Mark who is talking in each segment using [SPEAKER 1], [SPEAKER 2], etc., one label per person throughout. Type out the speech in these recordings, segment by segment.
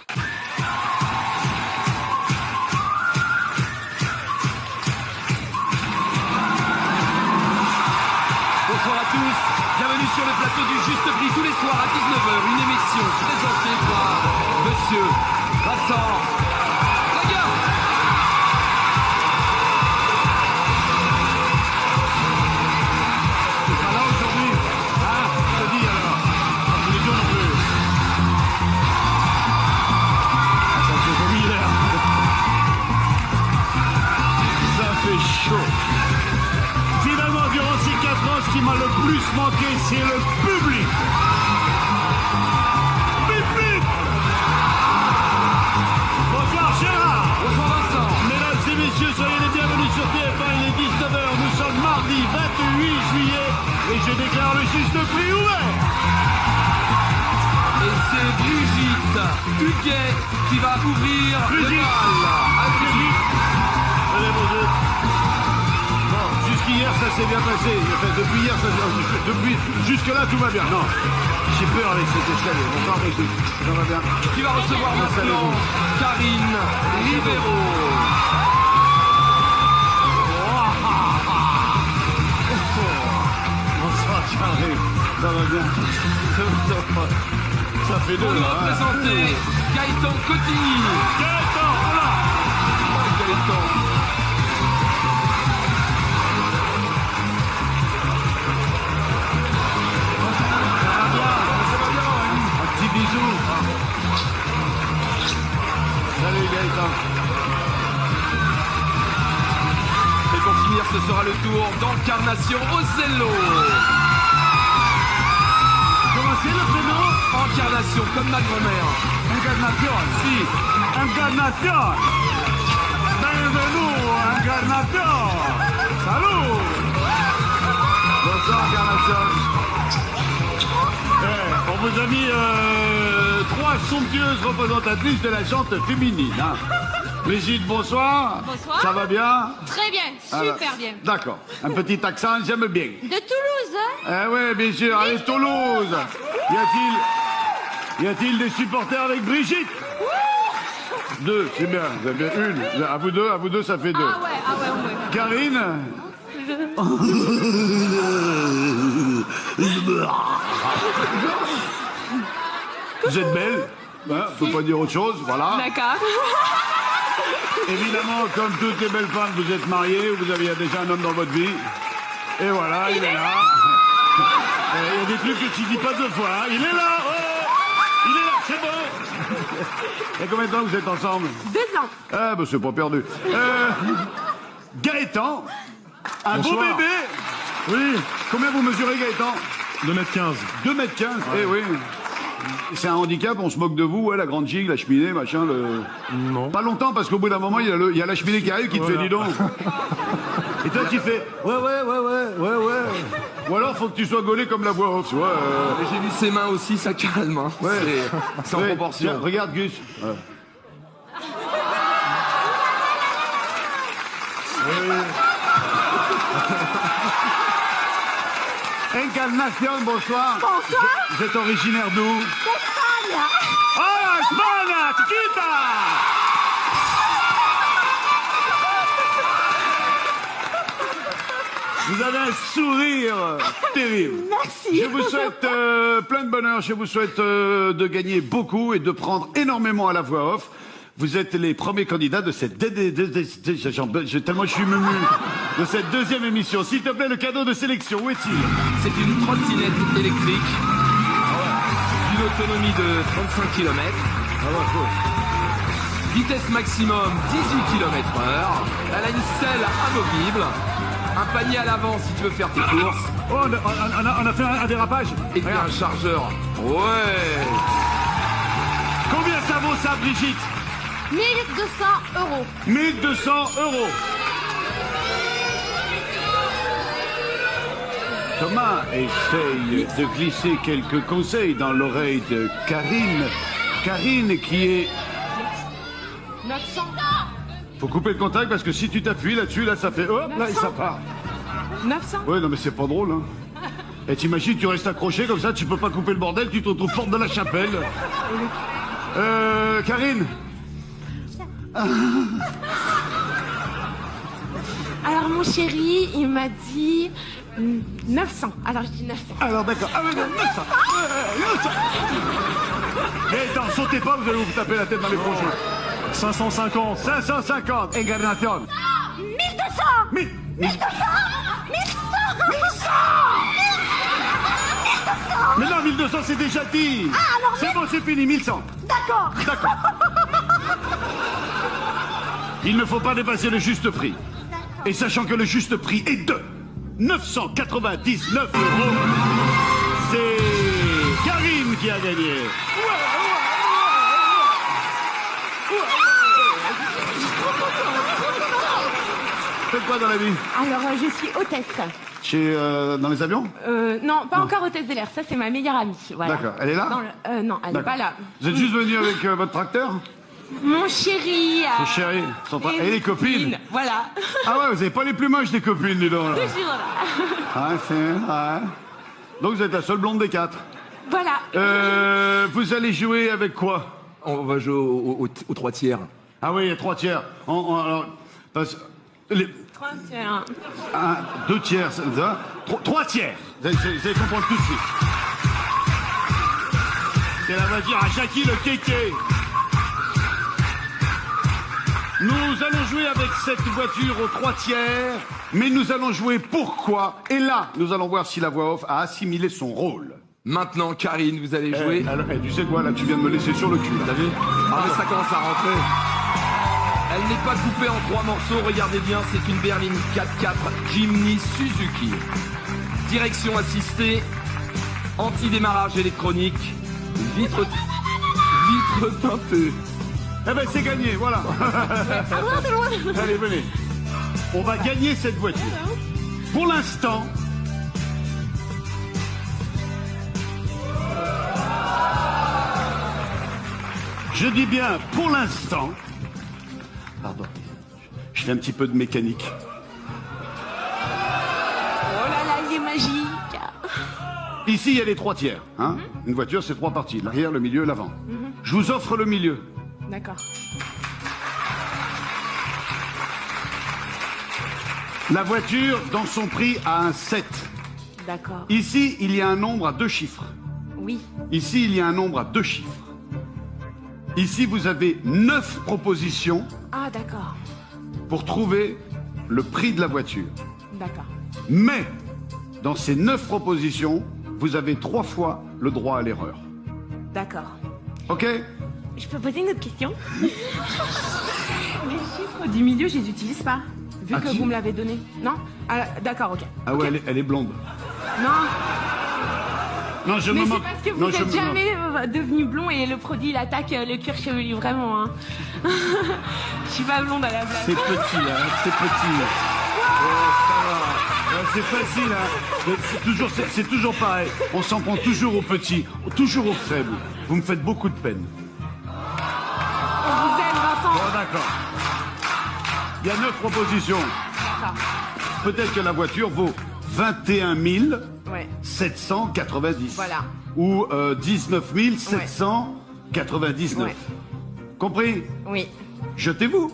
[SPEAKER 1] Bonsoir à tous, bienvenue sur le plateau du Juste Prix tous les soirs à 19h, une émission présentée par Monsieur Vincent Lagarde.
[SPEAKER 2] C'est pas là aujourd'hui, hein? Je te dis alors, tous les jours non plus. Ça fait vomi l'air. Ça fait chaud. Finalement, durant ces 4 ans, ce qui m'a le plus manqué, c'est le public. Public. Bonsoir Gérard.
[SPEAKER 1] Bonsoir Vincent.
[SPEAKER 2] Mesdames et messieurs, soyez les bienvenus sur TF1, il est 19h, nous sommes mardi 28 juillet et je déclare le Juste Prix ouvert.
[SPEAKER 1] Et c'est Brigitte Huguet qui va ouvrir le bal.
[SPEAKER 2] Allez, bonjour. Bon, jusqu'hier, ça s'est bien passé. Enfin, depuis hier, jusque-là, tout va bien. Non, j'ai peur avec cet escalier. Bonsoir, Brigitte. Ça va bien.
[SPEAKER 1] Qui va recevoir maintenant Karine Rivero.
[SPEAKER 2] Bonsoir, Charlie. Ça va bien. Ça fait deux.
[SPEAKER 1] Pour nous
[SPEAKER 2] là, hein.
[SPEAKER 1] représenter Gaëtan Cotigny.
[SPEAKER 2] Gaëtan, voilà.
[SPEAKER 1] Gaëtan.
[SPEAKER 2] Un petit bisou. Salut Gaëtan.
[SPEAKER 1] Et pour finir, ce sera le tour d'Encarnation Ocello.
[SPEAKER 2] Comment c'est le prénom?
[SPEAKER 1] Encarnation, comme ma grand-mère.
[SPEAKER 2] Encarnation.
[SPEAKER 1] Si.
[SPEAKER 2] Encarnation. Bienvenue, Encarnation. Salut. Bonsoir Encarnation. On vous a mis 3 somptueuses représentatrices de la chante féminine. Hein. Brigitte, bonsoir.
[SPEAKER 3] Bonsoir.
[SPEAKER 2] Ça va bien?
[SPEAKER 3] Très bien, super bien.
[SPEAKER 2] D'accord. Un petit accent, j'aime bien.
[SPEAKER 3] De Toulouse, hein?
[SPEAKER 2] Eh oui, bien sûr. Allez, Toulouse. Y a-t-il des supporters avec Brigitte? 2, c'est bien. Vous avez bien une. À vous deux, ça fait 2.
[SPEAKER 3] Ah ouais.
[SPEAKER 2] Karine? Vous êtes belle, hein, faut pas dire autre chose, voilà.
[SPEAKER 3] D'accord.
[SPEAKER 2] Évidemment, comme toutes les belles femmes, vous êtes mariées, vous avez déjà un homme dans votre vie. Et voilà, il est là. Il y a des trucs que tu dis pas 2 fois, hein. Il est là, oh, il est là, c'est bon. Il y a combien de temps que vous êtes ensemble?
[SPEAKER 3] 2 ans.
[SPEAKER 2] Ah, ben c'est pas perdu. Gaëtan, un beau
[SPEAKER 4] Bonsoir.
[SPEAKER 2] bébé. Oui. Combien vous mesurez, Gaëtan?
[SPEAKER 4] 2m15.
[SPEAKER 2] 2m15, eh oui. C'est un handicap, on se moque de vous, ouais, la grande gigue, la cheminée, machin, le...
[SPEAKER 4] Non.
[SPEAKER 2] Pas longtemps, parce qu'au bout d'un moment, il y a la cheminée qui arrive qui te fait, dis donc. Et toi, tu fais, ouais. Ou alors, faut que tu sois gaulé comme la voix off, tu vois.
[SPEAKER 1] Et j'ai vu ses mains aussi, ça calme. Hein.
[SPEAKER 2] Ouais.
[SPEAKER 1] C'est en
[SPEAKER 2] Ouais,
[SPEAKER 1] proportion.
[SPEAKER 2] tiens, regarde, Gus. Ouais. Encarnation, bonsoir.
[SPEAKER 3] Bonsoir.
[SPEAKER 2] Vous êtes originaire d'où?
[SPEAKER 3] Espagne.
[SPEAKER 2] Ah, Espagne, chiquita! Vous avez un sourire terrible.
[SPEAKER 3] Merci.
[SPEAKER 2] Je vous souhaite plein de bonheur. Je vous souhaite de gagner beaucoup et de prendre énormément à la voix off. Vous êtes les premiers candidats de cette tellement je suis memu de cette 2e émission. S'il te plaît, le cadeau de sélection, où est-il?
[SPEAKER 1] C'est une trottinette électrique d'une autonomie de 35 km. Vitesse maximum 18 km/h. Elle a une selle amovible. Un panier à l'avant si tu veux faire tes courses.
[SPEAKER 2] Oh, on a fait un dérapage.
[SPEAKER 1] Et puis un chargeur. Ouais.
[SPEAKER 2] Combien ça vaut ça, Brigitte?
[SPEAKER 3] 1200 euros.
[SPEAKER 2] 1200 euros. Thomas essaye de glisser quelques conseils dans l'oreille de Karine. Karine qui est...
[SPEAKER 3] 900.
[SPEAKER 2] Faut couper le contact parce que si tu t'appuies là-dessus, là ça fait... Hop, là et ça part.
[SPEAKER 3] 900.
[SPEAKER 2] Ouais, non mais c'est pas drôle, hein. Et t'imagines, tu restes accroché comme ça, tu peux pas couper le bordel, tu te retrouves porte de la chapelle. Karine.
[SPEAKER 3] Alors, mon chéri, il m'a dit 900. Alors, je dis 900.
[SPEAKER 2] Alors d'accord. Ah oui, 900. 900. Mais attends, sautez pas, vous allez vous taper la tête dans les prochains. 550. 550. Encarnacion.
[SPEAKER 3] 1200.
[SPEAKER 2] 1200. Mais non, 1200, c'est déjà dit.
[SPEAKER 3] Ah, alors,
[SPEAKER 2] c'est bon, c'est fini, 1100.
[SPEAKER 3] D'accord.
[SPEAKER 2] D'accord. Il ne faut pas dépasser le juste prix. Et sachant que le juste prix est de 999 €, c'est Karine qui a gagné. Faites quoi dans la vie?
[SPEAKER 3] Alors, je suis hôtesse.
[SPEAKER 2] Dans les avions?
[SPEAKER 3] Non, pas encore hôtesse de l'air. Ça, c'est ma meilleure amie. Voilà.
[SPEAKER 2] D'accord. Elle est là?
[SPEAKER 3] Non, elle n'est pas là.
[SPEAKER 2] Vous êtes juste venu avec votre tracteur?
[SPEAKER 3] Mon chéri.
[SPEAKER 2] Mon chéri. Et les copines?
[SPEAKER 3] Voilà.
[SPEAKER 2] Ah ouais, vous avez pas les plus moches des copines, dis donc. Là.
[SPEAKER 3] Toujours là.
[SPEAKER 2] Ah, c'est... Ouais. Donc vous êtes la seule blonde des 4.
[SPEAKER 3] Voilà.
[SPEAKER 2] Vous allez jouer avec quoi?
[SPEAKER 1] On va jouer aux 3 tiers.
[SPEAKER 2] Ah oui, il y a 3 tiers. Alors, les...
[SPEAKER 3] 3 tiers.
[SPEAKER 2] 2 tiers, ça, 3 tiers. Vous allez comprendre tout de suite. C'est la voiture à Jackie le kéké. Nous allons jouer avec cette voiture aux 3 tiers, mais nous allons jouer pourquoi? Et là, nous allons voir si la voix off a assimilé son rôle.
[SPEAKER 1] Maintenant, Karine, vous allez jouer.
[SPEAKER 2] Tu sais quoi, là, tu viens de me laisser sur le cul.
[SPEAKER 1] T'as vu? Ah, mais ça commence à rentrer. Elle n'est pas coupée en 3 morceaux, regardez bien, c'est une berline 4x4 Jimny Suzuki. Direction assistée, anti-démarrage électronique, vitre teintée.
[SPEAKER 2] Eh ben, c'est gagné, voilà. Allez, venez. On va gagner cette voiture. Pour l'instant... Je dis bien pour l'instant... Pardon. Je fais un petit peu de mécanique.
[SPEAKER 3] Oh là là, il est magique.
[SPEAKER 2] Ici, il y a les 3 tiers. Hein. Une voiture, c'est 3 parties. L'arrière, le milieu, l'avant. Je vous offre le milieu.
[SPEAKER 3] D'accord.
[SPEAKER 2] La voiture, dans son prix, a un 7.
[SPEAKER 3] D'accord.
[SPEAKER 2] Ici, il y a un nombre à 2 chiffres.
[SPEAKER 3] Oui.
[SPEAKER 2] Ici, il y a un nombre à 2 chiffres. Ici, vous avez 9 propositions
[SPEAKER 3] Ah, d'accord.
[SPEAKER 2] pour trouver le prix de la voiture.
[SPEAKER 3] D'accord.
[SPEAKER 2] Mais, dans ces 9 propositions, vous avez 3 fois le droit à l'erreur.
[SPEAKER 3] D'accord.
[SPEAKER 2] OK?
[SPEAKER 3] Je peux poser une autre question? Les chiffres du milieu, je les utilise pas. Vu que vous me l'avez donné. Non? Ah, d'accord, ok.
[SPEAKER 2] Ah ouais, elle est blonde.
[SPEAKER 3] Non.
[SPEAKER 2] Non, je
[SPEAKER 3] Mais
[SPEAKER 2] me
[SPEAKER 3] c'est
[SPEAKER 2] moque.
[SPEAKER 3] parce que
[SPEAKER 2] Non,
[SPEAKER 3] vous
[SPEAKER 2] je
[SPEAKER 3] n'êtes
[SPEAKER 2] me
[SPEAKER 3] jamais devenu blond et le produit il attaque le cuir chevelu, vraiment. Hein. Je suis pas blonde à la blague.
[SPEAKER 2] C'est petit, hein, c'est petit. C'est facile, hein. C'est toujours pareil. On s'en prend toujours aux petits, toujours aux faibles. Vous me faites beaucoup de peine.
[SPEAKER 3] On vous aime, Vincent.
[SPEAKER 2] Bon, d'accord. Il y a 9 propositions.
[SPEAKER 3] D'accord.
[SPEAKER 2] Peut-être que la voiture vaut 21
[SPEAKER 3] Ouais.
[SPEAKER 2] 790.
[SPEAKER 3] Voilà.
[SPEAKER 2] Ou 19 799.
[SPEAKER 3] Ouais.
[SPEAKER 2] Compris?
[SPEAKER 3] Oui.
[SPEAKER 2] Jetez-vous.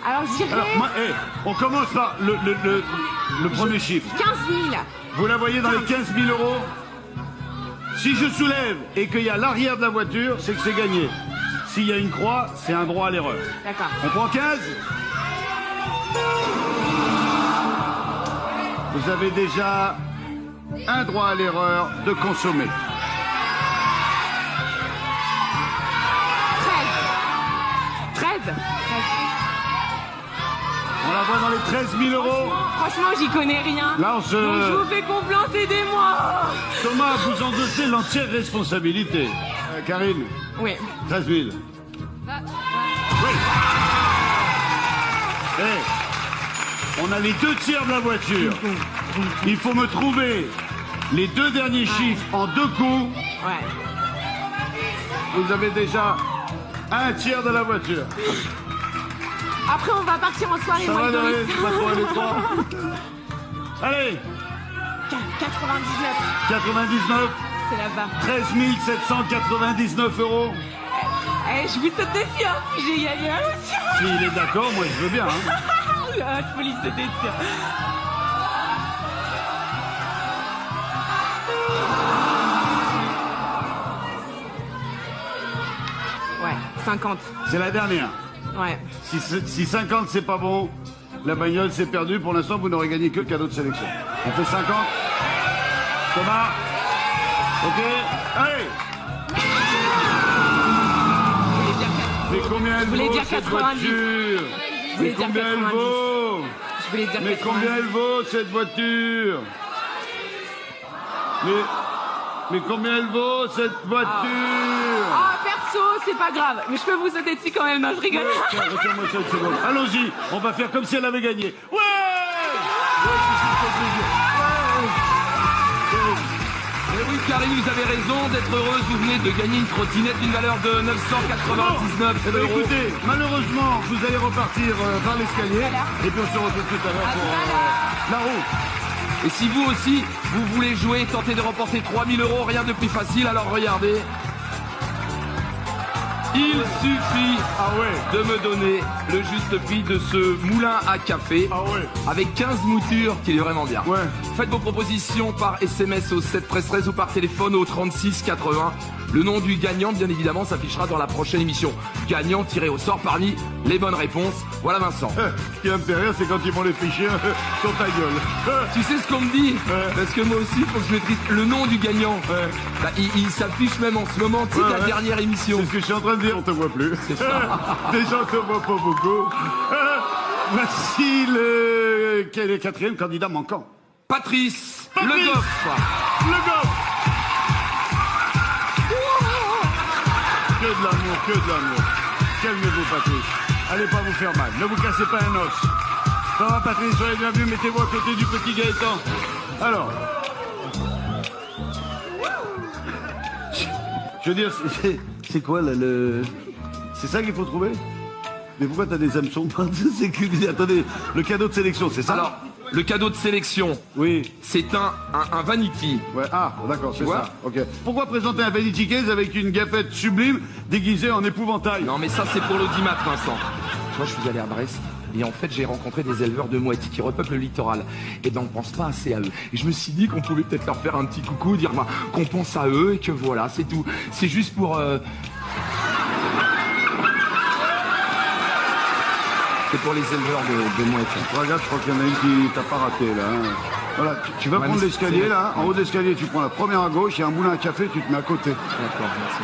[SPEAKER 3] Alors je dirais
[SPEAKER 2] Alors, on commence par le premier chiffre.
[SPEAKER 3] 15 000.
[SPEAKER 2] Vous la voyez dans les 15 000 €? Si je soulève et qu'il y a l'arrière de la voiture, c'est que c'est gagné. S'il y a une croix, c'est un droit à l'erreur.
[SPEAKER 3] D'accord.
[SPEAKER 2] On prend 15? Vous avez déjà un droit à l'erreur de consommer.
[SPEAKER 3] 13.
[SPEAKER 2] On la voit dans les 13 000 €.
[SPEAKER 3] Franchement, j'y connais rien.
[SPEAKER 2] Là, on se...
[SPEAKER 3] Donc je vous fais confiance, aidez-moi.
[SPEAKER 2] Thomas, vous endossez l'entière responsabilité. Karine,
[SPEAKER 3] Oui.
[SPEAKER 2] 13 000. Oui. On a les 2 tiers de la voiture. Il faut me trouver les 2 derniers chiffres en 2 coups.
[SPEAKER 3] Ouais.
[SPEAKER 2] Vous avez déjà un tiers de la voiture.
[SPEAKER 3] Après, on va partir en soirée,
[SPEAKER 2] Ça
[SPEAKER 3] moi
[SPEAKER 2] va,
[SPEAKER 3] et
[SPEAKER 2] Doris?
[SPEAKER 3] Doris.
[SPEAKER 2] Pas trop les 3. Allez,
[SPEAKER 3] 99.
[SPEAKER 2] 99,
[SPEAKER 3] C'est là-bas.
[SPEAKER 2] 13 799 €.
[SPEAKER 3] Eh, je vous saute dessus, hein. J'ai gagné un aussi.
[SPEAKER 2] S'il est d'accord, moi je veux bien. Hein.
[SPEAKER 3] Ah, je peux lui sauter dessus. Ouais, 50.
[SPEAKER 2] C'est la dernière.
[SPEAKER 3] Ouais.
[SPEAKER 2] Si 50 c'est pas bon, la bagnole c'est perdu. Pour l'instant, vous n'aurez gagné que le cadeau de sélection. On fait 50. Thomas. Ok. Allez. Mais combien elle vaut cette voiture? Mais combien elle vaut?
[SPEAKER 3] Je voulais dire
[SPEAKER 2] Mais
[SPEAKER 3] 90.
[SPEAKER 2] combien elle vaut cette voiture? Mais combien elle vaut cette voiture?
[SPEAKER 3] Ah, perso, c'est pas grave. Mais je peux vous sauter dessus quand même, non, je rigole.
[SPEAKER 2] Tiens, retiens-moi ça une seconde. Allons-y, on va faire comme si elle avait gagné. Ouais!
[SPEAKER 1] Et oui, Karine, vous avez raison d'être heureuse. Vous venez de gagner une trottinette d'une valeur de 999
[SPEAKER 2] Eh ben,
[SPEAKER 1] euros.
[SPEAKER 2] écoutez, malheureusement, vous allez repartir par l'escalier. Et puis on se retrouve tout à l'heure pour la roue.
[SPEAKER 1] Et si vous aussi, vous voulez jouer et tenter de remporter 3000 euros, rien de plus facile, alors regardez. Il suffit de me donner le juste prix de ce moulin à café avec 15 moutures qui est vraiment bien.
[SPEAKER 2] Ouais.
[SPEAKER 1] Faites vos propositions par SMS au 7 13 13 ou par téléphone au 36 80. Le nom du gagnant, bien évidemment, s'affichera dans la prochaine émission. Gagnant tiré au sort parmi les bonnes réponses. Voilà Vincent.
[SPEAKER 2] Ce qui va me faire rire, c'est quand ils vont les ficher sur ta gueule.
[SPEAKER 1] Tu sais ce qu'on me dit? Parce que moi aussi, il faut que je maîtrise le nom du gagnant. Bah, il s'affiche même en ce moment, tu sais, la dernière émission.
[SPEAKER 2] C'est ce que je suis en train de dire, on te voit plus.
[SPEAKER 1] C'est ça.
[SPEAKER 2] Déjà, on te voit pas beaucoup. Voici quel est le quatrième candidat manquant?
[SPEAKER 1] Patrice Le Goff.
[SPEAKER 2] Le Goff. Que de l'amour, que de l'amour. Calmez-vous, Patrice. Allez pas vous faire mal. Ne vous cassez pas un os. Ça va, Patrice, soyez bienvenus. Mettez-vous à côté du petit Gaëtan. Alors. Je veux dire, c'est quoi, là, c'est ça qu'il faut trouver? Mais pourquoi t'as des hameçons? Attendez, le cadeau de sélection, c'est ça?
[SPEAKER 1] Alors, le cadeau de sélection,
[SPEAKER 2] oui.
[SPEAKER 1] C'est un vanity.
[SPEAKER 2] Ouais, ah, d'accord, c'est
[SPEAKER 1] vois
[SPEAKER 2] ça. Ok. Pourquoi présenter un vanity case avec une gafette sublime déguisée en épouvantail?
[SPEAKER 1] Non, mais ça, c'est pour l'audimat, Vincent. Moi, je suis allé à Brest. Et en fait, j'ai rencontré des éleveurs de mouettes qui repeuplent le littoral. Et ben, on pense pas assez à eux. Et je me suis dit qu'on pouvait peut-être leur faire un petit coucou, dire ben, qu'on pense à eux et que voilà, c'est tout. C'est juste pour... C'est pour les éleveurs de mouettes.
[SPEAKER 2] Regarde, je crois qu'il y en a une qui t'a pas raté, là. Hein. Voilà, tu vas prendre l'escalier, là. En haut de l'escalier, tu prends la première à gauche, il y a un moulin à café, tu te mets à côté.
[SPEAKER 1] D'accord, merci.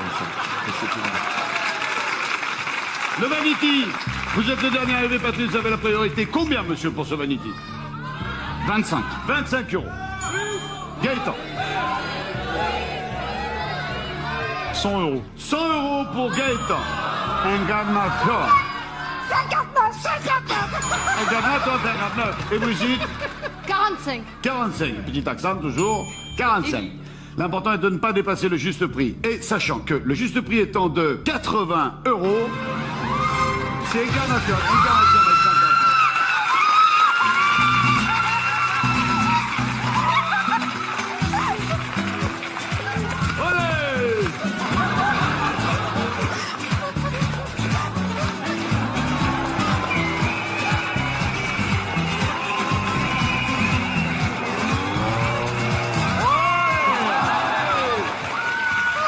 [SPEAKER 2] Le vanity. Vous êtes le dernier arrivé, Patrice, vous avez la priorité. Combien, monsieur, pour ce vanity?
[SPEAKER 4] 25.
[SPEAKER 2] 25 euros. Gaëtan.
[SPEAKER 4] 100 euros.
[SPEAKER 2] 100 euros pour Gaëtan. Un garnateur. 59. Un garnateur, 59. Et Brigitte?
[SPEAKER 5] 45.
[SPEAKER 2] 45. Petit accent, toujours. 45. L'important est de ne pas dépasser le juste prix. Et sachant que le juste prix étant de 80 euros, c'est un garnateur. Un garnateur avec 50.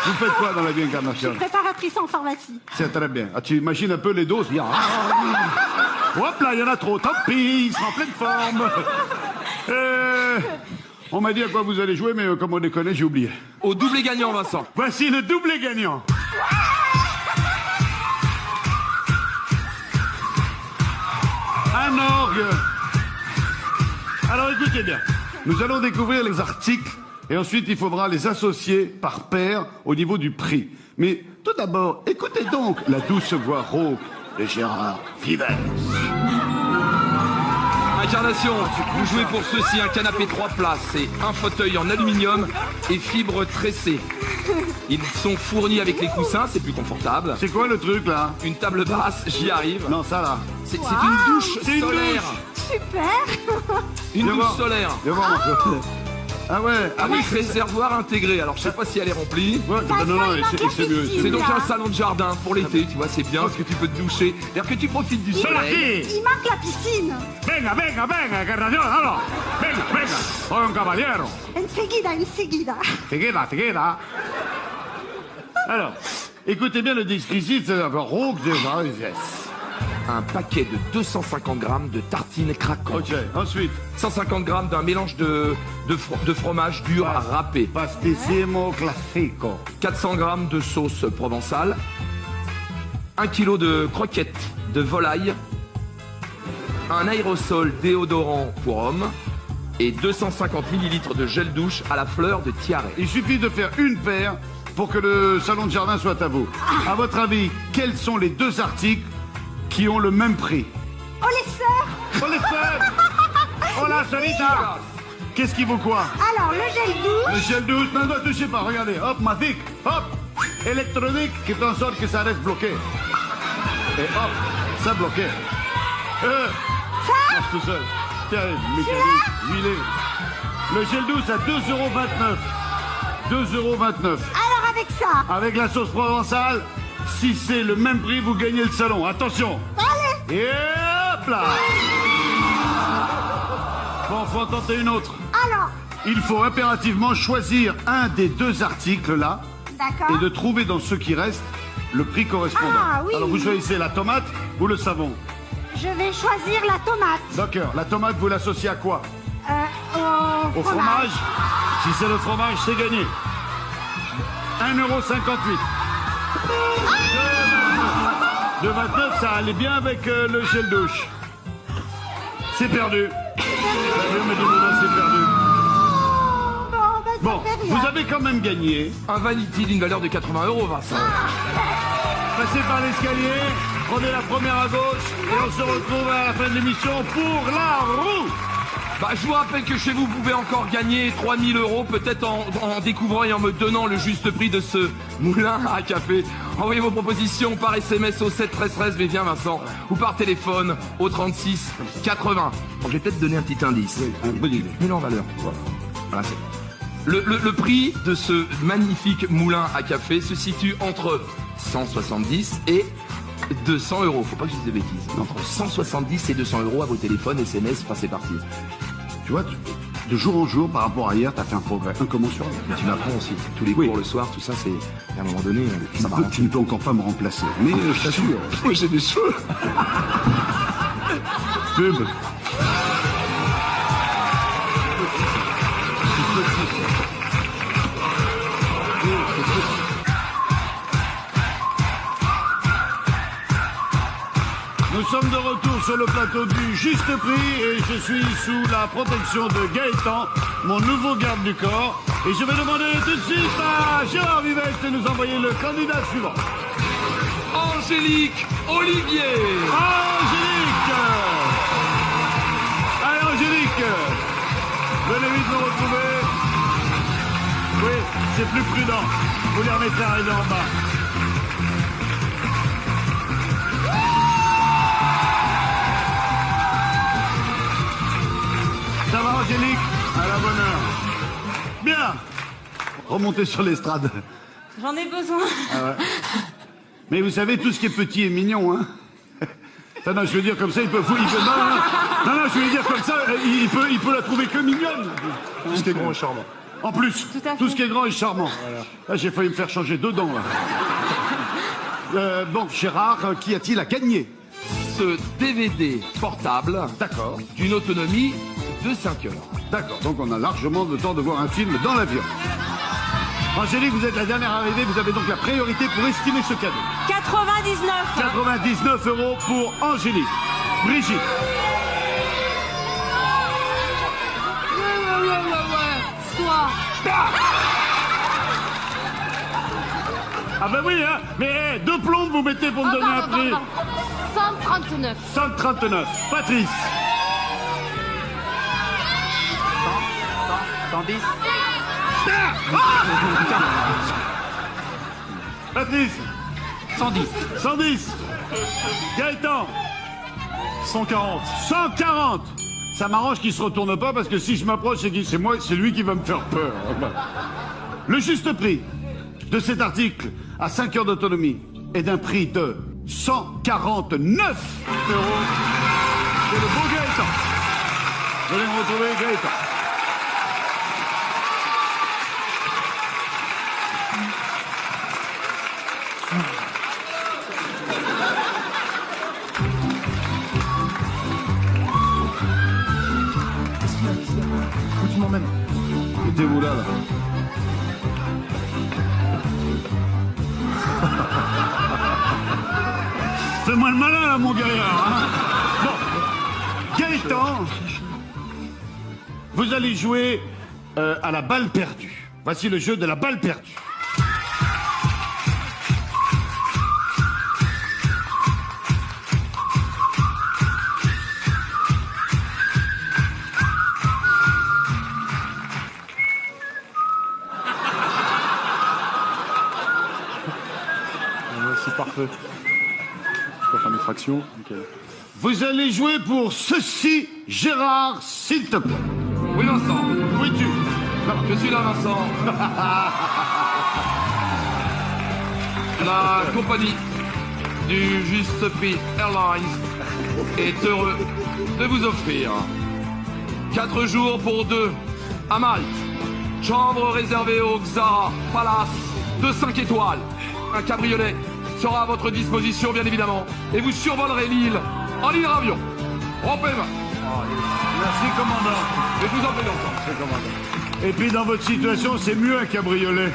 [SPEAKER 2] Vous faites quoi dans la vie incarnation?
[SPEAKER 5] Préparatrice en pharmacie.
[SPEAKER 2] C'est très bien. Ah, tu imagines un peu les doses? Hop là, il y en a trop. Tant pis, il sera en pleine forme. On m'a dit à quoi vous allez jouer, mais comme on déconne, j'ai oublié.
[SPEAKER 1] Au doublé gagnant, Vincent.
[SPEAKER 2] Voici le doublé gagnant. Un orgue. Alors écoutez bien, nous allons découvrir les articles et ensuite il faudra les associer par paire au niveau du prix. Mais tout d'abord, écoutez donc la douce voix rauque de Gérard Vivens.
[SPEAKER 1] Incarnation, vous jouez pour ceci un canapé 3 places et un fauteuil en aluminium et fibres tressées. Ils sont fournis avec les coussins, c'est plus confortable.
[SPEAKER 2] C'est quoi le truc là?
[SPEAKER 1] Une table basse, j'y arrive.
[SPEAKER 2] Non, ça là.
[SPEAKER 1] C'est une douche
[SPEAKER 2] C'est une
[SPEAKER 1] solaire.
[SPEAKER 2] douche.
[SPEAKER 5] Super.
[SPEAKER 1] Une
[SPEAKER 2] Viens
[SPEAKER 1] douche
[SPEAKER 2] voir.
[SPEAKER 1] solaire.
[SPEAKER 2] Viens voir, mon frère. Ah ouais.
[SPEAKER 1] Ah oui, réservoir intégré. Alors je sais pas si elle est remplie.
[SPEAKER 2] Ouais,
[SPEAKER 5] Ça,
[SPEAKER 2] non,
[SPEAKER 5] il manque la
[SPEAKER 2] c'est mieux.
[SPEAKER 5] piscine.
[SPEAKER 1] C'est donc
[SPEAKER 5] Là.
[SPEAKER 1] un salon de jardin pour l'été, tu vois, c'est bien parce que tu peux te doucher. C'est-à-dire que tu profites du soleil.
[SPEAKER 5] Il manque la piscine.
[SPEAKER 4] Venga, venga, venga, encarnación, alors. Venga, venga. Soy un caballero.
[SPEAKER 5] Enseguida.
[SPEAKER 4] Te queda.
[SPEAKER 2] Alors, écoutez bien le descriptif, c'est avoir rouge déjà.
[SPEAKER 1] Un paquet de 250 grammes de tartines craquantes.
[SPEAKER 2] Ok, ensuite,
[SPEAKER 1] 150 grammes d'un mélange de fromage dur à râper.
[SPEAKER 2] pastissimo classico.
[SPEAKER 1] 400 grammes de sauce provençale. 1 kg de croquettes de volaille. Un aérosol déodorant pour hommes. Et 250 ml de gel douche à la fleur de tiare.
[SPEAKER 2] Il suffit de faire une paire pour que le salon de jardin soit à vous. À votre avis, quels sont les deux articles qui ont le même prix?
[SPEAKER 5] On les sert.
[SPEAKER 2] On les fait. Oh la solita. Qu'est-ce qui vaut quoi?
[SPEAKER 5] Alors, le gel douche.
[SPEAKER 2] Le gel douche, non, touchez pas, regardez. Hop, magique, hop. Électronique qui fait en sorte que ça reste bloqué. Et hop, ça bloqué. Marche tout seul. Tiens, mécanique, huilé. Le gel douche à 2,29 €. 2,29 €.
[SPEAKER 5] Alors, avec ça.
[SPEAKER 2] Avec la sauce provençale, si c'est le même prix, vous gagnez le salon. Attention.
[SPEAKER 5] Allez.
[SPEAKER 2] Et hop là. Bon, faut en tenter une autre.
[SPEAKER 5] Alors,
[SPEAKER 2] Il faut impérativement choisir un des deux articles là
[SPEAKER 5] d'accord.
[SPEAKER 2] et de trouver dans ceux qui restent le prix correspondant.
[SPEAKER 5] Ah, oui.
[SPEAKER 2] Alors vous choisissez la tomate ou le savon.
[SPEAKER 5] Je vais choisir la tomate.
[SPEAKER 2] D'accord. La tomate, vous l'associez à quoi?
[SPEAKER 5] Au
[SPEAKER 2] Au fromage. Si c'est le fromage, c'est gagné. 1,58 €. 2,29 €, ça allait bien avec le gel douche. C'est perdu. Mais c'est perdu.
[SPEAKER 5] Bon,
[SPEAKER 2] Bon,
[SPEAKER 5] ça fait rien.
[SPEAKER 2] vous avez quand même gagné.
[SPEAKER 1] Un vanity d'une valeur de 80 €, Vincent.
[SPEAKER 2] Passez par l'escalier, prenez la première à gauche et on se retrouve à la fin de l'émission pour la roue.
[SPEAKER 1] Bah, je vous rappelle que chez vous, vous pouvez encore gagner 3000 €, peut-être en découvrant et en me donnant le juste prix de ce moulin à café. Envoyez vos propositions par SMS au 7 13 13, mais viens Vincent, ou par téléphone au 36 80. Bon, je vais peut-être donner un petit indice.
[SPEAKER 2] Un bon idée.
[SPEAKER 1] Mets-le en valeur. Voilà, c'est bon. Le prix de ce magnifique moulin à café se situe entre 170 et 200 €. Faut pas que je dise des bêtises. Entre 170 et 200 € à vos téléphones, SMS, enfin c'est parti.
[SPEAKER 2] Tu vois, de jour en jour, par rapport à hier, t'as fait un progrès incommensurable.
[SPEAKER 1] Mais tu m'apprends aussi. Tous les
[SPEAKER 2] Oui.
[SPEAKER 1] cours le soir, tout ça, c'est. À un moment donné, ça va.
[SPEAKER 2] Tu ne peux encore pas me remplacer, mais je t'assure.
[SPEAKER 1] Oui, j'ai des cheveux.
[SPEAKER 2] Pub. Nous sommes de retour sur le plateau du Juste Prix et je suis sous la protection de Gaëtan, mon nouveau garde du corps. Et je vais demander tout de suite à Gérard Vivès de nous envoyer le candidat suivant.
[SPEAKER 1] Angélique Olivier.
[SPEAKER 2] Angélique! Allez Angélique! Venez vite nous retrouver. Oui, c'est plus prudent. Vous les remettez arriver en bas. Ça va Angélique? À la bonne heure. Bien. Remontez sur l'estrade.
[SPEAKER 3] J'en ai besoin.
[SPEAKER 2] Mais vous savez, tout ce qui est petit est mignon, hein. Non, je veux dire comme ça, il peut... non, je veux dire comme ça, il peut la trouver que mignonne.
[SPEAKER 4] Tout ce qui est gros et charmant.
[SPEAKER 2] En plus,
[SPEAKER 3] Tout à fait.
[SPEAKER 2] tout ce qui est grand est charmant. Là, j'ai failli me faire changer deux dents, là. Bon, Gérard, qu'y a-t-il à gagner?
[SPEAKER 1] Ce DVD portable.
[SPEAKER 2] D'accord.
[SPEAKER 1] D'une autonomie de 5 heures.
[SPEAKER 2] D'accord, donc on a largement le temps de voir un film dans l'avion. Angélique, vous êtes la dernière arrivée, vous avez donc la priorité pour estimer ce cadeau.
[SPEAKER 3] 99.
[SPEAKER 2] 99 € pour Angélique. Brigitte.
[SPEAKER 5] Toi.
[SPEAKER 2] Ah ben oui, hein. Mais deux plombes vous mettez pour me donner un prix.
[SPEAKER 5] 139.
[SPEAKER 2] 139. Patrice.
[SPEAKER 4] 110.
[SPEAKER 2] Patrice.
[SPEAKER 4] 110.
[SPEAKER 2] 110. Gaëtan.
[SPEAKER 4] 140.
[SPEAKER 2] 140. Ça m'arrange qu'il se retourne pas parce que si je m'approche, c'est lui qui va me faire peur. Le juste prix de cet article à 5 heures d'autonomie est d'un prix de 149 €. C'est le beau Gaëtan. Vous allez me retrouver Gaëtan.
[SPEAKER 4] Où tu m'emmènes?
[SPEAKER 2] Mettez-vous là. Fais-moi le malin, là, mon gaillard. Hein. Bon. Gaëtan, vous allez jouer à la balle perdue. Voici le jeu de la balle perdue.
[SPEAKER 4] C'est parfait. Je peux faire mes fractions. Okay.
[SPEAKER 2] Vous allez jouer pour ceci, Gérard, s'il te plaît.
[SPEAKER 1] Oui, Vincent.
[SPEAKER 2] Où es-tu?
[SPEAKER 1] Je suis là, Vincent. La compagnie du Juste Prix Airlines est heureux de vous offrir 4 jours pour 2 à Malte. Chambre réservée au Xara Palace de 5 étoiles. Un cabriolet sera à votre disposition, bien évidemment. Et vous survolerez l'île en hydravion. Rompez-moi.
[SPEAKER 2] Merci, commandant.
[SPEAKER 1] Et je vous en prie, Vincent.
[SPEAKER 2] C'est commandant. Et puis, dans votre situation, c'est mieux un cabriolet.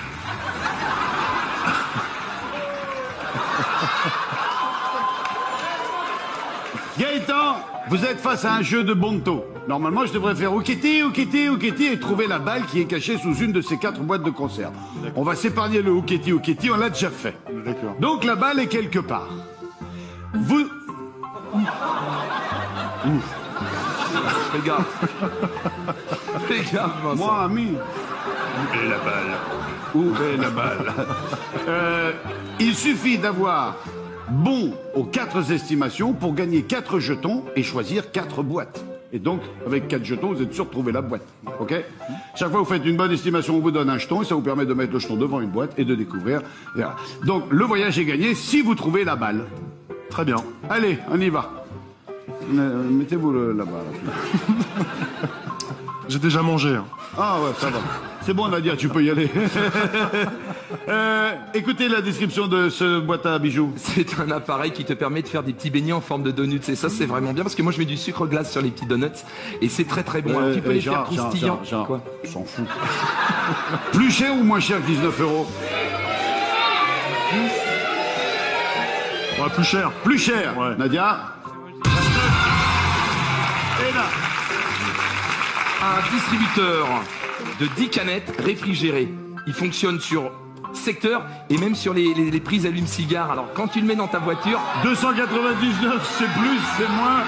[SPEAKER 2] Gaëtan, vous êtes face à un jeu de bonto. Normalement, je devrais faire Ouketi, Ouketi, Ouketi et trouver la balle qui est cachée sous une de ces 4 boîtes de conserve. On va s'épargner le Ouketi, Ouketi, on l'a déjà fait.
[SPEAKER 4] D'accord.
[SPEAKER 2] Donc la balle est quelque part. Vous...
[SPEAKER 1] Fais gaffe. Fais gaffe, Vincent.
[SPEAKER 2] Moi, ami. Où est la balle? Où est la balle? Il suffit d'avoir bon aux 4 estimations pour gagner 4 jetons et choisir 4 boîtes. Et donc, avec 4 jetons, vous êtes sûr de trouver la boîte. OK? Chaque fois que vous faites une bonne estimation, on vous donne un jeton et ça vous permet de mettre le jeton devant une boîte et de découvrir. Voilà. Donc, le voyage est gagné si vous trouvez la balle.
[SPEAKER 4] Très bien.
[SPEAKER 2] Allez, on y va. Mettez-vous là-bas.
[SPEAKER 4] J'ai déjà mangé. Hein.
[SPEAKER 2] Ah ouais, ça va. C'est bon, Nadia, tu peux y aller. Écoutez la description de ce boîte à bijoux.
[SPEAKER 1] C'est un appareil qui te permet de faire des petits beignets en forme de donuts. Et ça, c'est vraiment bien parce que moi, je mets du sucre glace sur les petits donuts et c'est très très bon. Alors, tu peux les faire croustillants.
[SPEAKER 2] Quoi? On s'en fout. Plus cher ou moins cher que 19 €?
[SPEAKER 4] Ouais, plus cher.
[SPEAKER 2] Plus cher.
[SPEAKER 4] Ouais.
[SPEAKER 2] Nadia. Et là.
[SPEAKER 1] Un distributeur de 10 canettes réfrigérées. Il fonctionne sur secteur et même sur les prises allume-cigare. Alors, quand tu le mets dans ta voiture...
[SPEAKER 2] 299, c'est plus, c'est moins.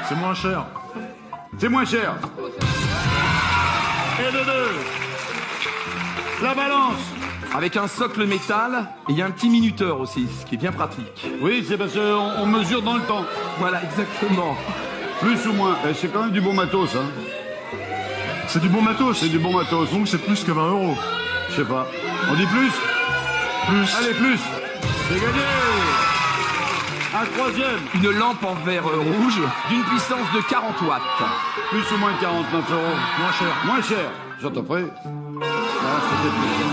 [SPEAKER 4] C'est moins cher.
[SPEAKER 2] C'est moins cher. Et de 2. La balance.
[SPEAKER 1] Avec un socle métal, et il y a un petit minuteur aussi, ce qui est bien pratique.
[SPEAKER 2] Oui, c'est parce qu'on mesure dans le temps.
[SPEAKER 1] Voilà, exactement.
[SPEAKER 2] Plus ou moins. C'est quand même du bon matos, hein.
[SPEAKER 4] C'est du bon matos.
[SPEAKER 2] C'est du bon matos.
[SPEAKER 4] Donc c'est plus que 20 €.
[SPEAKER 2] Je sais pas. On dit plus?
[SPEAKER 4] Plus.
[SPEAKER 2] Allez, plus. C'est gagné. Un troisième.
[SPEAKER 1] Une lampe en verre rouge d'une puissance de 40 watts.
[SPEAKER 2] Plus ou moins 49 €.
[SPEAKER 4] Moins cher.
[SPEAKER 2] Moins cher. J'entends prêt. Là, c'était plus cher.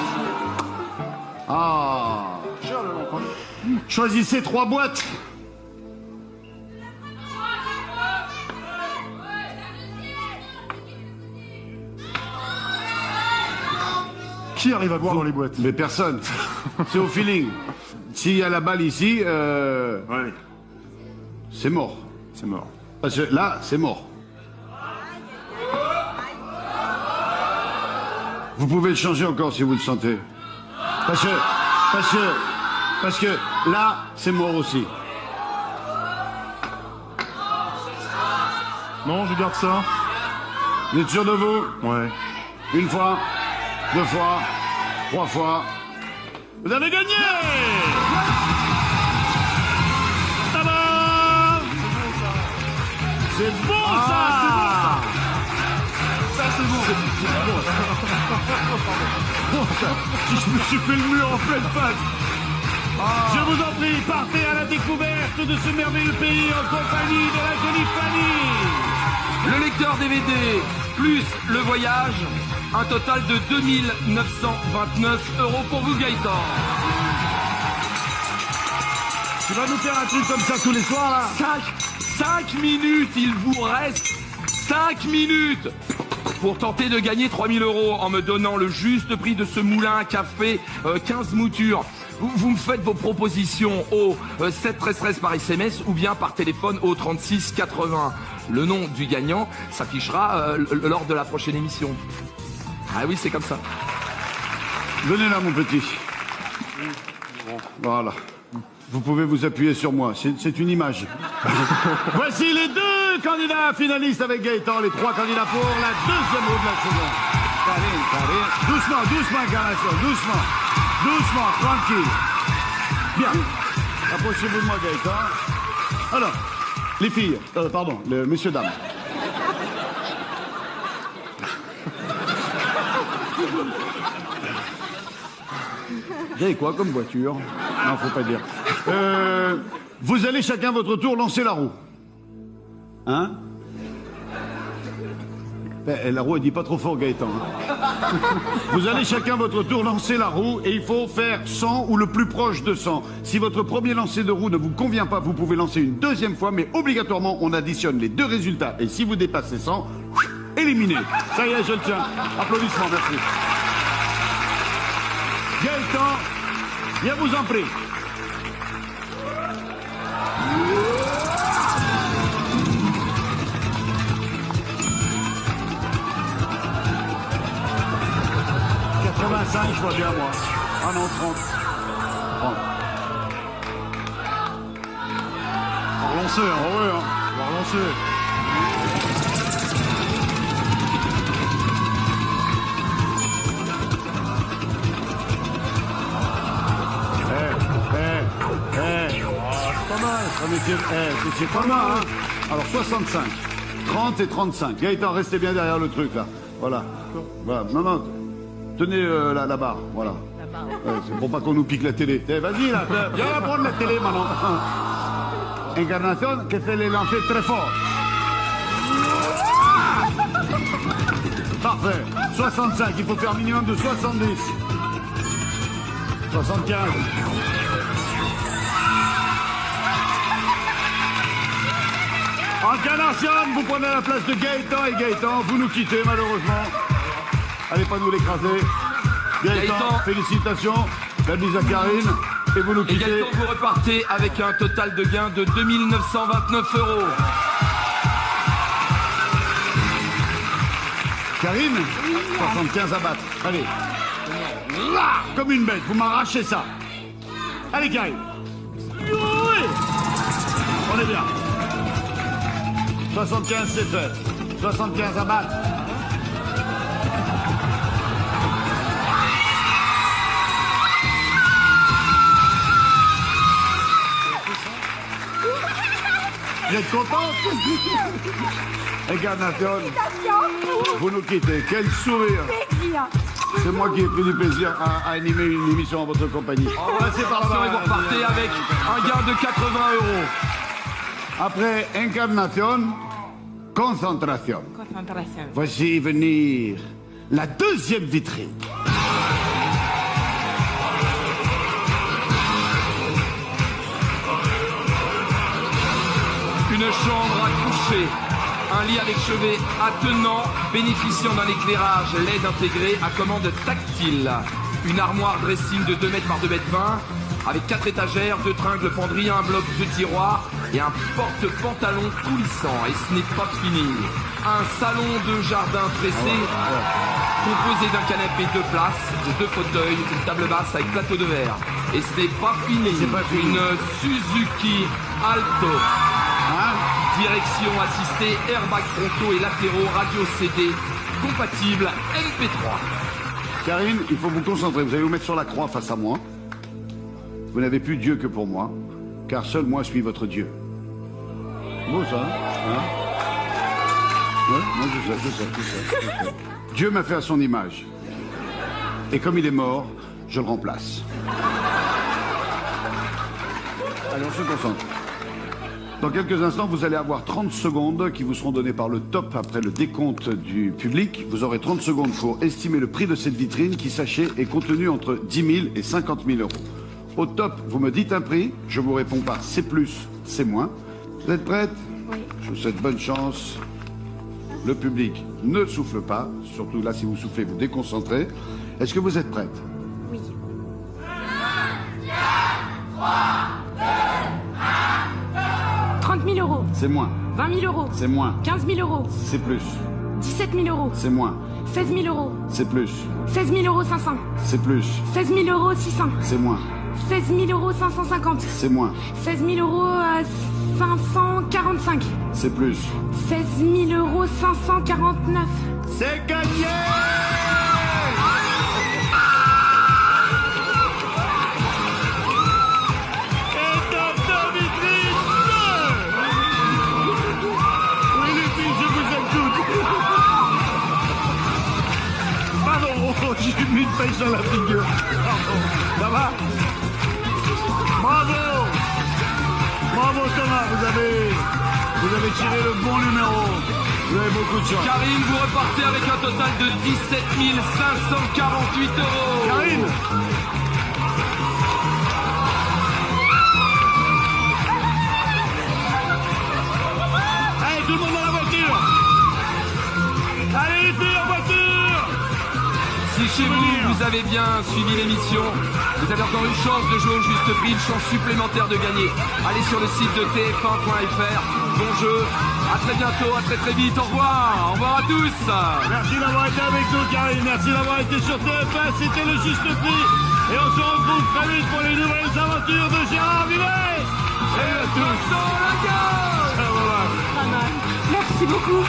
[SPEAKER 2] Ah.
[SPEAKER 4] Cher le lampe.
[SPEAKER 2] Choisissez 3 boîtes.
[SPEAKER 4] Qui arrive à voir dans les boîtes?
[SPEAKER 2] Mais personne. C'est au feeling. S'il y a la balle ici,
[SPEAKER 4] Ouais.
[SPEAKER 2] c'est mort.
[SPEAKER 4] C'est mort.
[SPEAKER 2] Parce que là, c'est mort. Vous pouvez le changer encore si vous le sentez. Parce que là, c'est mort aussi.
[SPEAKER 4] Non, je garde ça.
[SPEAKER 2] Vous êtes sûr de vous?
[SPEAKER 4] Ouais.
[SPEAKER 2] Une fois, 2 fois, 3 fois. Vous avez gagné! Tadam! C'est ça. Si je me suis fait le mur en pleine face. Je vous en prie, partez à la découverte de ce merveilleux pays en compagnie de la jolie famille.
[SPEAKER 1] Le lecteur DVD plus le voyage, un total de 2 929 € pour vous, Gaëtan.
[SPEAKER 2] Tu vas nous faire un truc comme ça tous les soirs, là?
[SPEAKER 1] 5 minutes, il vous reste 5 minutes pour tenter de gagner 3 000 € en me donnant le juste prix de ce moulin à café, 15 moutures. Vous me faites vos propositions au 71313 par SMS ou bien par téléphone au 36 80. Le nom du gagnant s'affichera lors de la prochaine émission. Ah oui, c'est comme ça.
[SPEAKER 2] Venez là, mon petit. Voilà. Vous pouvez vous appuyer sur moi, c'est une image. Voici les 2 candidats finalistes avec Gaëtan, les 3 candidats pour la deuxième roue de la saison. Karine. Doucement, Incarnation, doucement, tranquille. Bien. Approchez-vous de moi, Gaëtan. Alors, les filles, pardon, messieurs, dames. Vous avez quoi comme voiture? Non, faut pas dire. Vous allez chacun votre tour lancer la roue. Hein? La roue, elle dit pas trop fort, Gaëtan. Hein. Vous allez chacun votre tour lancer la roue et il faut faire 100 ou le plus proche de 100. Si votre premier lancer de roue ne vous convient pas, vous pouvez lancer une deuxième fois, mais obligatoirement, on additionne les 2 résultats. Et si vous dépassez 100, éliminé. Ça y est, je le tiens. Applaudissements, merci. Gaëtan, je vous en prie. Je vois bien, moi. Ah non, 30. On va relancer, hein. Oh ouais, hein. On va relancer. C'est pas mal. C'est pas mal, hein. Alors, 65. 30 et 35. Gaëtan, restez bien derrière le truc, là. Voilà. Voilà. Non. Tenez la barre, voilà. La barre. C'est pour pas qu'on nous pique la télé. Vas-y, là, viens la prendre la télé maintenant. Incarnation, que fait les lancer très fort. Parfait. 65, il faut faire minimum de 70. 75. Incarnation, vous prenez la place de Gaëtan et Gaëtan, vous nous quittez malheureusement. Allez pas nous l'écraser. Gaëtan, félicitations. La bise à Karine. Et vous nous quittez.
[SPEAKER 1] Et Gaëtan, vous repartez avec un total de gain de 2 929 €.
[SPEAKER 2] Karine, 75 à battre. Allez. Comme une bête, vous m'arrachez ça. Allez, Karine. Oui. On est bien. 75, c'est fait. 75 à battre. Vous êtes content? Incarnation, vous nous quittez. Quel sourire! C'est moi qui ai pris du plaisir à animer une émission en votre compagnie.
[SPEAKER 1] Passez par là-bas et vous repartez avec un gain de 80 €.
[SPEAKER 2] Après Incarnation, concentration. Voici venir la deuxième vitrine.
[SPEAKER 1] Une chambre à coucher, un lit avec chevet attenant, bénéficiant d'un éclairage LED intégré à commande tactile. Une armoire dressing de 2 mètres par 2 mètres 20, avec 4 étagères, 2 tringles penderies, un bloc de tiroirs et un porte-pantalon coulissant. Et ce n'est pas fini. Un salon de jardin tressé, composé d'un canapé 2 places, de 2 fauteuils, une table basse avec plateau de verre. Et ce n'est pas fini. Une Suzuki Alto. Direction assistée, airbag frontaux et latéraux, radio CD, compatible MP3.
[SPEAKER 2] Karine, il faut vous concentrer. Vous allez vous mettre sur la croix face à moi. Vous n'avez plus Dieu que pour moi, car seul moi suis votre Dieu. Beau ça, hein? Ouais, moi je sais. Dieu m'a fait à son image. Et comme il est mort, je le remplace. Allez, on se concentre. Dans quelques instants, vous allez avoir 30 secondes qui vous seront données par le top après le décompte du public. Vous aurez 30 secondes pour estimer le prix de cette vitrine qui, sachez, est contenue entre 10 000 et 50 000 euros. Au top, vous me dites un prix, je vous réponds par c'est plus, c'est moins. Vous êtes prête?
[SPEAKER 3] Oui.
[SPEAKER 2] Je vous souhaite bonne chance. Le public ne souffle pas, surtout là si vous soufflez, vous déconcentrez. Est-ce que vous êtes prête?
[SPEAKER 3] Oui. 30 000 euros.
[SPEAKER 2] C'est moins,
[SPEAKER 3] 20 000 euros.
[SPEAKER 2] c'est moins,
[SPEAKER 3] 15 000 euros.
[SPEAKER 2] c'est plus,
[SPEAKER 3] 17 000 euros.
[SPEAKER 2] c'est moins,
[SPEAKER 3] 16 000 euros.
[SPEAKER 2] c'est plus,
[SPEAKER 3] 16 000 euros 500.
[SPEAKER 2] c'est plus,
[SPEAKER 3] 16 000 euros 600.
[SPEAKER 2] c'est moins,
[SPEAKER 3] 16 000 euros 550.
[SPEAKER 2] c'est moins,
[SPEAKER 3] 16 000 euros 545.
[SPEAKER 2] c'est plus.
[SPEAKER 3] 16 000 euros 549.
[SPEAKER 2] C'est gagné! Et Docteur Vitrine 2! Oui, les filles, je vous aime toutes. Pardon, j'ai mis une pêche dans la figure. Pardon. Ça va? Bravo! Bravo Thomas, vous avez tiré le bon numéro. Vous avez beaucoup de chance.
[SPEAKER 1] Karine, vous repartez avec un total de 17 548 euros.
[SPEAKER 2] Karine! Allez, tout le monde dans la voiture! Allez, les filles, en voiture!
[SPEAKER 1] Si chez vous avez bien suivi l'émission, vous avez encore une chance de jouer au juste prix, une chance supplémentaire de gagner. Allez sur le site de tf1.fr. Bon jeu, à très bientôt, à très vite, au revoir à tous.
[SPEAKER 2] Merci d'avoir été avec nous, Karine. Merci d'avoir été sur TF1. C'était le juste prix. Et on se retrouve très vite pour les nouvelles aventures de Gérard Vives.
[SPEAKER 1] Et le 200 la gueule.
[SPEAKER 3] Pas mal. Merci beaucoup.